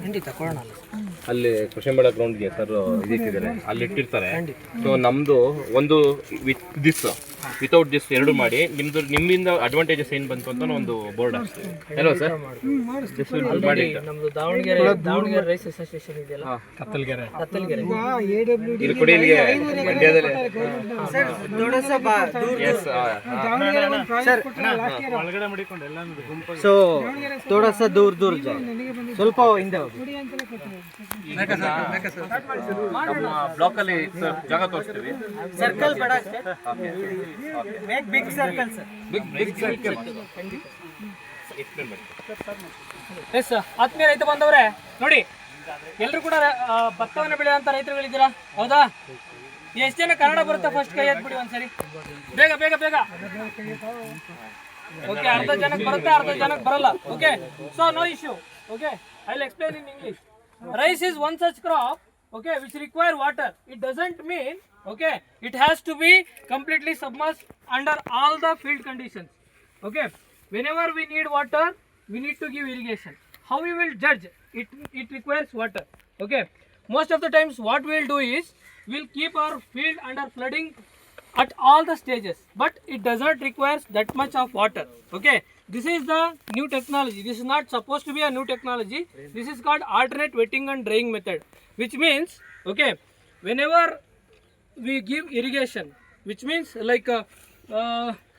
ಖಂಡಿತ ಕೊಡೋಣ. ಅಲ್ಲಿ ಕೃಷಿಂಬಳ ಗ್ರೌಂಡ್ಗೆ ಸರ್ ಇದಿಟ್ಟಿದ್ದಾರೆ, ಅಲ್ಲಿ ಇಟ್ಟಿರ್ತಾರೆ. ಸೊ ನಮ್ದು ಒಂದು ದಿಸ್ ವಿತೌಟ್ ದಿಸ್ ಎರಡು ಮಾಡಿ ನಿಮ್ಮಿಂದ ಅಡ್ವಾಂಟೇಜಸ್ ಏನ್ ಬಂತು ಅಂತ ಒಂದು ಬೋರ್ಡ್ ಹಾಕ್ತೀವಿ ಅಲ್ವಾ ಸರ್? ನಮ್ದು ದಾವಣಗೆರೆ ರೈಸ್ ಅಸೋಸಿಯೇಷನ್ ಇದೆಯಲ್ಲ, ಕತ್ತಲಗೆರೆ ಇದು ಕುಡಿಯಲಿಗೆ ಮಂಡ್ಯದಲ್ಲಿ ಸೊ ಥೋಡಾ ಸಾ ದೂರ ಸ್ವಲ್ಪ ಹಿಂದೆ ಹೋಗಿ. ನಮ್ಮ ಬ್ಲಾಕ್ ಅಲ್ಲಿ ಜಾಗ ತೋರಿಸ್ತೀವಿ. ಸರ್ಕಲ್ ಬೇಡ, big circle sir, big circle. Yes ಆತ್ಮೀಯ ರೈತ ಬಾಂಧವರೇ, ನೋಡಿ ಎಲ್ಲರೂ ಕೂಡ ಭತ್ತವನ್ನು ಬೆಳೆಯುವಂತ ರೈತರುಗಳಿದ್ದೀರಾ, ಹೌದಾ? ಎಷ್ಟು ಜನ ಕನ್ನಡ ಬರುತ್ತೆ ಫಸ್ಟ್ ಕೈ ಎತ್ಬಿಡಿ ಒಂದ್ಸರಿ, ಬೇಗ ಬೇಗ ಬೇಗ. ಓಕೆ, ಅರ್ಧ ಜನಕ್ಕೆ ಬರುತ್ತೆ, ಅರ್ಧ ಜನಕ್ಕೆ ಬರಲ್ಲ. Okay, so no issue. Okay, I will explain in English. Rice is one such crop, okay, which require water. It doesn't mean, okay, it has to be completely submerged under all the field conditions. Okay, whenever we need water, we need to give irrigation. How we will judge it? It requires water. Okay, most of the times what we will do is we'll keep our field under flooding at all the stages, but it doesn't require that much of water. Okay, this is the new technology. This is not supposed to be a new technology. This is called alternate wetting and drying method, which means, okay, whenever we give irrigation, which means like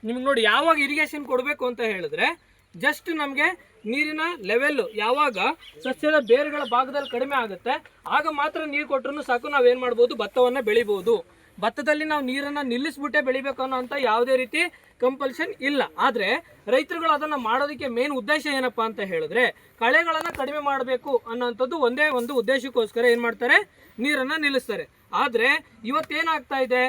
ನಿಮ್ಗೆ ನೋಡಿ ಯಾವಾಗ irrigation ಕೊಡಬೇಕು ಅಂತ ಹೇಳಿದ್ರೆ, just ನಮಗೆ ನೀರಿನ level ಯಾವಾಗ ಸಸ್ಯದ ಬೇರುಗಳ ಭಾಗದಲ್ಲಿ ಕಡಿಮೆ ಆಗುತ್ತೆ ಆಗ ಮಾತ್ರ ನೀರು ಕೊಟ್ಟರು ಸಾಕು, ನಾವೇನು ಮಾಡ್ಬೋದು, ಭತ್ತವನ್ನು ಬೆಳಿಬೋದು. ಭತ್ತದಲ್ಲಿ ನಾವು ನೀರನ್ನು ನಿಲ್ಲಿಸ್ಬಿಟ್ಟೆ ಬೆಳಿಬೇಕು ಅನ್ನೋ ಅಂತ ಯಾವುದೇ ರೀತಿ ಕಂಪಲ್ಷನ್ ಇಲ್ಲ. ಆದರೆ ರೈತರುಗಳು ಅದನ್ನು ಮಾಡೋದಕ್ಕೆ ಮೇನ್ ಉದ್ದೇಶ ಏನಪ್ಪ ಅಂತ ಹೇಳಿದ್ರೆ, ಕಳೆಗಳನ್ನು ಕಡಿಮೆ ಮಾಡಬೇಕು ಅನ್ನೋಂಥದ್ದು ಒಂದೇ ಒಂದು ಉದ್ದೇಶಕ್ಕೋಸ್ಕರ ಏನು ಮಾಡ್ತಾರೆ, ನೀರನ್ನು ನಿಲ್ಲಿಸ್ತಾರೆ. ಆದರೆ ಇವತ್ತೇನಾಗ್ತಾ ಇದೆ,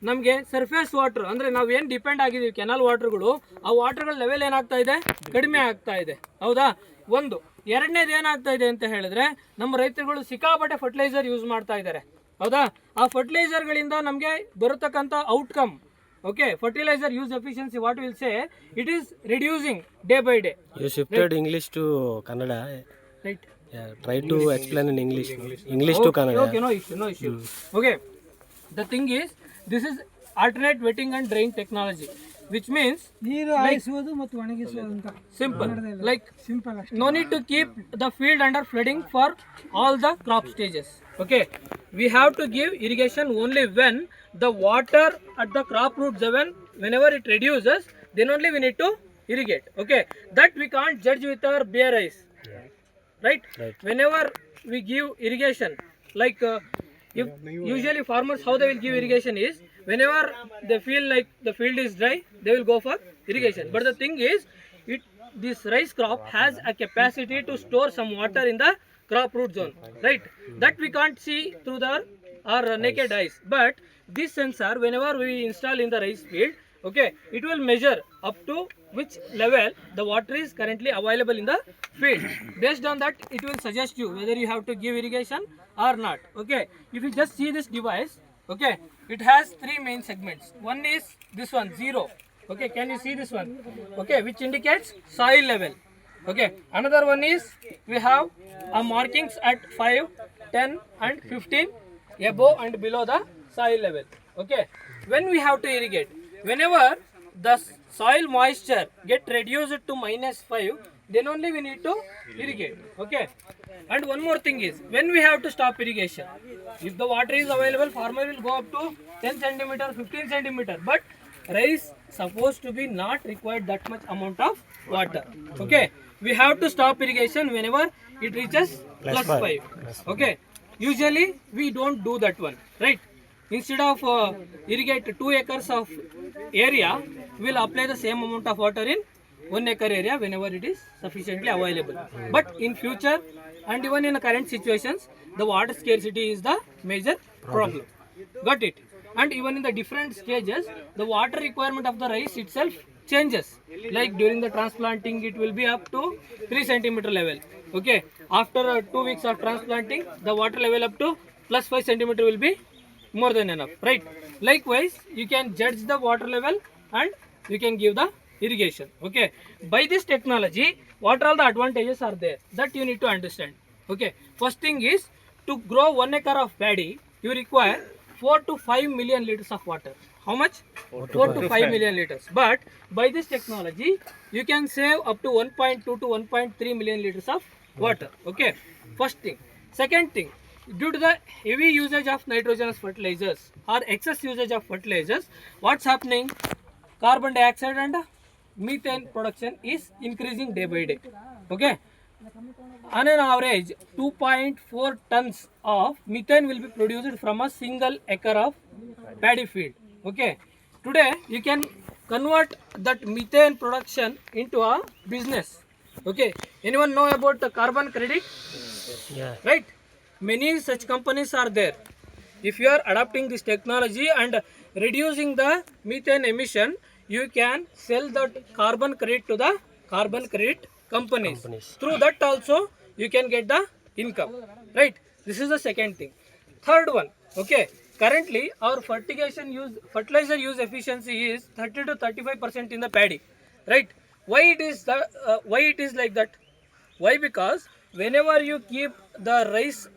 ನಮಗೆ ಸರ್ಫೇಸ್ ವಾಟರ್ ಅಂದರೆ ನಾವೇನು ಡಿಪೆಂಡ್ ಆಗಿದ್ದೀವಿ ಕೆನಾಲ್ ವಾಟರ್ಗಳು, ಆ ವಾಟರ್ಗಳ ಲೆವೆಲ್ ಏನಾಗ್ತಾ ಇದೆ, ಕಡಿಮೆ ಆಗ್ತಾ ಇದೆ, ಹೌದಾ? ಒಂದು. ಎರಡನೇದು ಏನಾಗ್ತಾ ಇದೆ ಅಂತ ಹೇಳಿದ್ರೆ, ನಮ್ಮ ರೈತರುಗಳು ಸಿಕ್ಕಾಪಟ್ಟೆ ಫರ್ಟಿಲೈಸರ್ ಯೂಸ್ ಮಾಡ್ತಾ ಇದ್ದಾರೆ, ಹೌದಾ? ಆ ಫರ್ಟಿಲೈಸರ್ಗಳಿಂದ ನಮಗೆ ಬರತಕ್ಕಂಥ outcome, okay, fertiliser use efficiency, what will say, it is reducing day by day. You shifted English to Kannada. Right. Yeah, try to explain in English. English to Kannada. Okay, no issue. Okay, the thing is, this is alternate wetting and drying technology, which means ನೀರು ಹಾಯಿಸುವುದು ಮತ್ತು ಒಣಗಿಸುವುದು ಅಂತ simple, like simple ಅಷ್ಟೇ. no need to keep the field under flooding for all the crop stages. Okay, we have to give irrigation only when the water at the crop root level, whenever it reduces, then only we need to irrigate. Okay, that we can't judge with our bare eyes, right? Whenever we give irrigation, like if usually farmers, how they will give irrigation is, whenever they feel like the field is dry, they will go for irrigation. But the thing is, this rice crop has a capacity to store some water in the crop root zone, right? That we can't see through our naked eyes. But this sensor, whenever we install in the rice field, okay, it will measure up to which level the water is currently available in the field. Based on that, it will suggest you whether you have to give irrigation or not. Okay, if you just see this device, okay, it has three main segments. One is this one, 0. Okay, can you see this one? Okay, which indicates soil level. Okay, another one is we have markings at 5, 10 and 15 above and below the soil level. Okay, when we have to irrigate, whenever the soil moisture get reduced to -5, then only we need to irrigate. Okay, and one more thing is, when we have to stop irrigation, if the water is available, farmer will go up to 10 cm, 15 cm, but rice supposed to be not required that much amount of water. Okay, we have to stop irrigation whenever it reaches +5. Okay, usually we don't do that one, right? Instead of irrigate 2 acres of area, we'll apply the same amount of water in 1 acre area whenever it is sufficiently available. But in future and even in the current situations, the water scarcity is the major problem. Got it? And even in the different stages, the water requirement of the rice itself changes. Like during the transplanting, it will be up to 3 cm level. Okay, after 2 weeks of transplanting, the water level up to +5 cm will be more than enough, right? Likewise, you can judge the water level and you can give the irrigation. Okay, by this technology, what all the advantages are there that you need to understand. Okay, first thing is, to grow 1 acre of paddy, you require 4 to 5 million liters of water. How much? 4 to 5 million liters. But by this technology, you can save up to 1.2 to 1.3 million liters of water. Okay, first thing. Second thing, due to the heavy usage of nitrogenous fertilizers or excess usage of fertilizers, what's happening? Carbon dioxide and methane production is increasing day by day. Okay, on an average 2.4 tons of methane will be produced from a single acre of paddy field. Okay, today you can convert that methane production into a business. Okay, anyone know about the carbon credit? Yeah. Right, many such companies are there. If you are adopting this technology and reducing the methane emission, you can sell that carbon credit to the carbon credit companies. Through that also you can get the income. Right, this is the second thing. Third one, okay, currently our fertilizer use efficiency is 30 to 35% in the paddy. Right, why it is like that? Why? Because whenever you keep the rice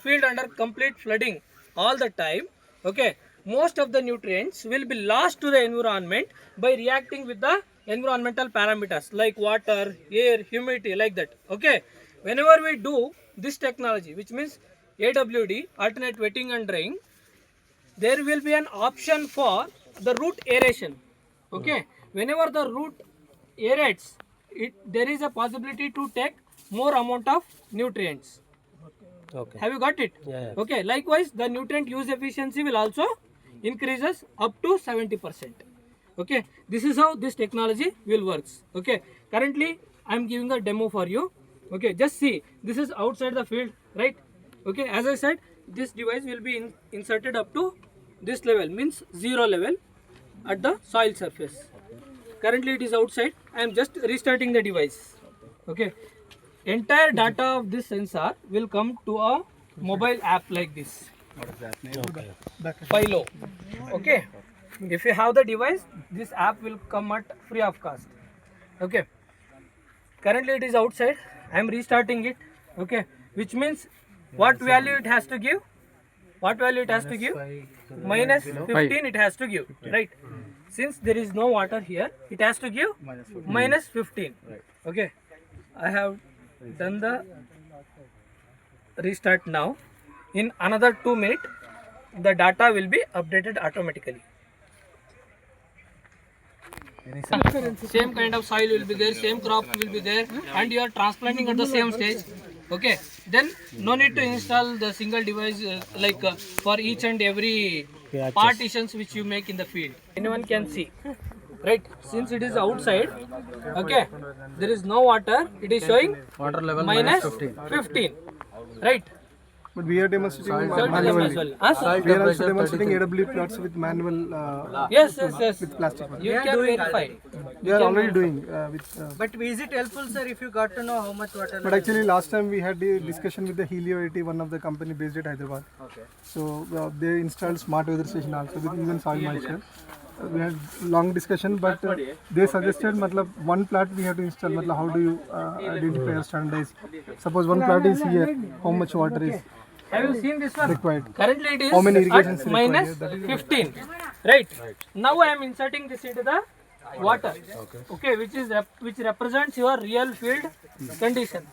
field under complete flooding all the time, okay, most of the nutrients will be lost to the environment by reacting with the environmental parameters like water, air, humidity, like that. Okay, whenever we do this technology, which means AWD, alternate wetting and drying, there will be an option for the root aeration. Okay, whenever the root aerates, there is a possibility to take more amount of nutrients. Okay. Have you got it? Yeah. Okay, likewise the nutrient use efficiency will also increases up to 70%. Okay, this is how this technology will works. Okay, currently I am giving a demo for you. Okay, just see, this is outside the field, right? Okay, as I said, this device will be inserted up to this level, means 0 level at the soil surface. Currently it is outside. I am just restarting the device. Okay, entire data of this sensor will come to a mobile app like this. Philo. Okay, if you have the device, this app will come at free of cost. Okay, currently it is outside. I am restarting it. Okay, which means what value it has to give? What value it has to give? Minus 15 it has to give, right? Since there is no water here, it has to give minus 15. Okay, I have done the restart now. In another 2 minutes, the data will be updated automatically. Same kind of soil will be there, same crop will be there, and you are transplanting at the same stage. Okay, then no need to install the single device for each and every partitions which you make in the field. Anyone can see, right? Since it is outside, okay, there is no water. It is showing water level minus 15, right? But we are demonstrating So manually. we We are also demonstrating AW plots with manual. Yes. With plastic. You can verify. We are already doing with. But is it helpful, sir, if you got to know how much water? But actually, last time we had the discussion with the Helio 80, one of the company based at Hyderabad. Okay. So they installed smart weather station also with even soil moisture. We had long discussion, but they suggested, one plat we have to install. How do you identify or standardize? Suppose one plat is here, how much water is Have you seen this one? required? Currently it is How many irrigation at minus 15, right? Now I am inserting this into the water, okay, which represents your real field condition.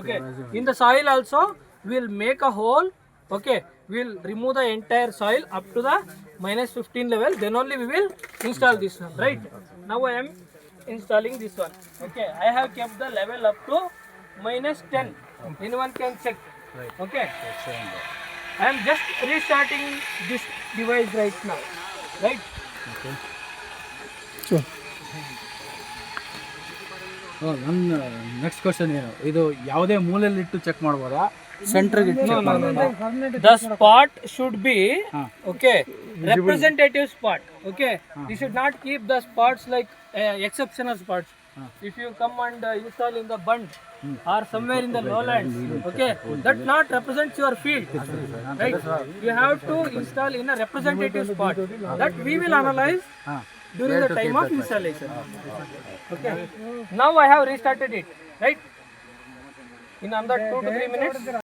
Okay, in the soil also we will make a hole. Okay, we will remove the entire soil up to the minus 15 level. Then only we will install this one, right? Now I am installing this one. Okay, I have kept the level up to minus 10. Anyone can check. Okay, I am just restarting this device right now, right? Sure. ನನ್ನ next question ಏನು ಇದು ಯಾವುದೇ ಮೂಲೆಯಲ್ಲಿ ಇಟ್ಟು check ಮಾಡ್ಬೋದಾ ಸೆಂಟರ್ಗೆ ಇಟ್ಟು check ಮಾಡ್ಬೋದಾ The spot should be okay, representative spot. Okay, you should not keep the spots like exceptional spots. If you come and install in the bund or somewhere in the lowlands, okay, that not represents your field, right? You have to install in a representative spot that we will analyze during the time of installation. Okay, now I have restarted it. right? In another 2 to 3 minutes.